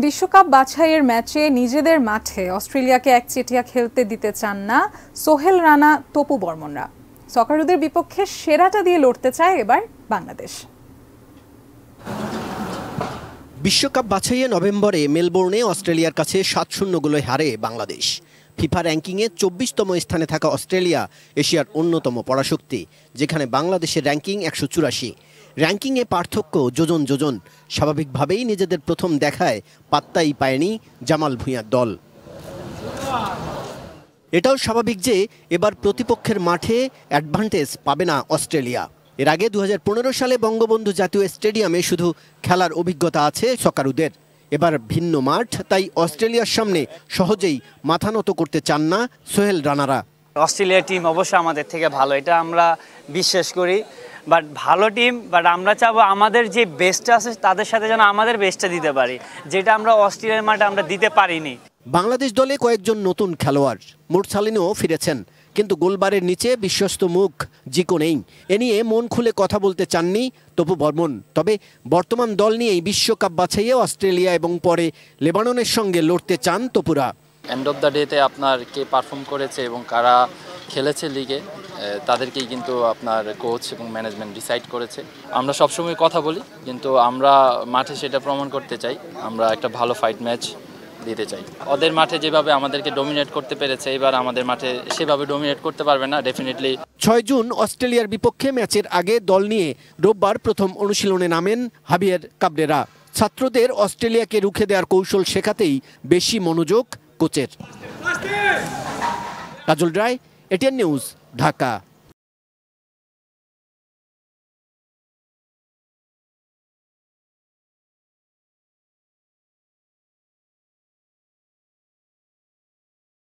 বিশ্বকাপ বাছাইয়ের ম্যাচে নিজেদের মাঠে অস্ট্রেলিয়াকে একচেটিয়া খেলতে দিতে চান না সোহেল রানা, তপু বর্মনরা। সকারুদের বিপক্ষে সেরাটা দিয়ে লড়তে চায় এবার বাংলাদেশ। বিশ্বকাপ বাছাইয়ে নভেম্বরে মেলবোর্নে অস্ট্রেলিয়ার কাছে 7-0 গোলে হারে বাংলাদেশ। ফিফা র্যাঙ্কিংয়ে 24তম স্থানে থাকা অস্ট্রেলিয়া এশিয়ার অন্যতম পরাশক্তি, যেখানে বাংলাদেশের র্যাঙ্কিং 184। র্যাঙ্কিংয়ে পার্থক্য যোজন যোজন। স্বাভাবিকভাবেই নিজেদের প্রথম দেখায় পাত্তাই পায়নি জামাল ভুঁইয়ার দল। এটাও স্বাভাবিক যে এবার প্রতিপক্ষের মাঠে অ্যাডভান্টেজ পাবে না অস্ট্রেলিয়া। এর আগে 2015 সালে বঙ্গবন্ধু জাতীয় স্টেডিয়ামে শুধু খেলার অভিজ্ঞতা আছে সকারুদের। এবার ভিন্ন মাঠ, তাই অস্ট্রেলিয়ার সামনে সহজেই মাথা নত করতে চান না সোহেল রানারা। অস্ট্রেলিয়ার টিম অবশ্যই আমাদের থেকে ভালো, এটা আমরা বিশ্বাস করি। বাট ভালো টিম, বাট আমরা চাবো আমাদের যে বেস্টটা আছে তাদের সাথে যেন আমাদের বেস্টটা দিতে পারি, যেটা আমরা অস্ট্রেলিয়ার মাঠে আমরা দিতে পারিনি। বাংলাদেশ দলে কয়েকজন নতুন খেলোয়াড়, মুরসালিনও ফিরেছেন, কিন্তু গোলবারের নিচে বিশ্বস্ত মুখ জিকো নেই। এ নিয়ে মন খুলে কথা বলতে চাননি তপু বর্মন। তবে বর্তমান দল নিয়েই বিশ্বকাপ বাছাইয়ে অস্ট্রেলিয়া এবং পরে লেবাননের সঙ্গে লড়তে চান তপুরা। এন্ড অফ দ্য ডেতে আপনার কে পারফর্ম করেছে এবং কারা খেলেছে লিগে তাদেরকেই কিন্তু আপনার কোচ এবং ম্যানেজমেন্ট ডিসাইড করেছে। আমরা সবসময় কথা বলি, কিন্তু আমরা মাঠে সেটা প্রমাণ করতে চাই। আমরা একটা ভালো ফাইট ম্যাচ দিতে চাই। ওদের মাঠে যেভাবে আমাদেরকে ডমিনেট করতে পেরেছে, এবার আমাদের মাঠে সেভাবে ডমিনেট করতে পারবে না ডেফিনেটলি। 6 জুন অস্ট্রেলিয়ার বিপক্ষে ম্যাচের আগে দল নিয়ে রোববার প্রথম অনুশীলনে নামেন হাভিয়ের কাবরেরা। ছাত্রদের অস্ট্রেলিয়াকে রুখে দেওয়ার কৌশল শেখাতেই বেশি মনোযোগ কোচের। কাজল রায়, এটিএন নিউজ, ঢাকা।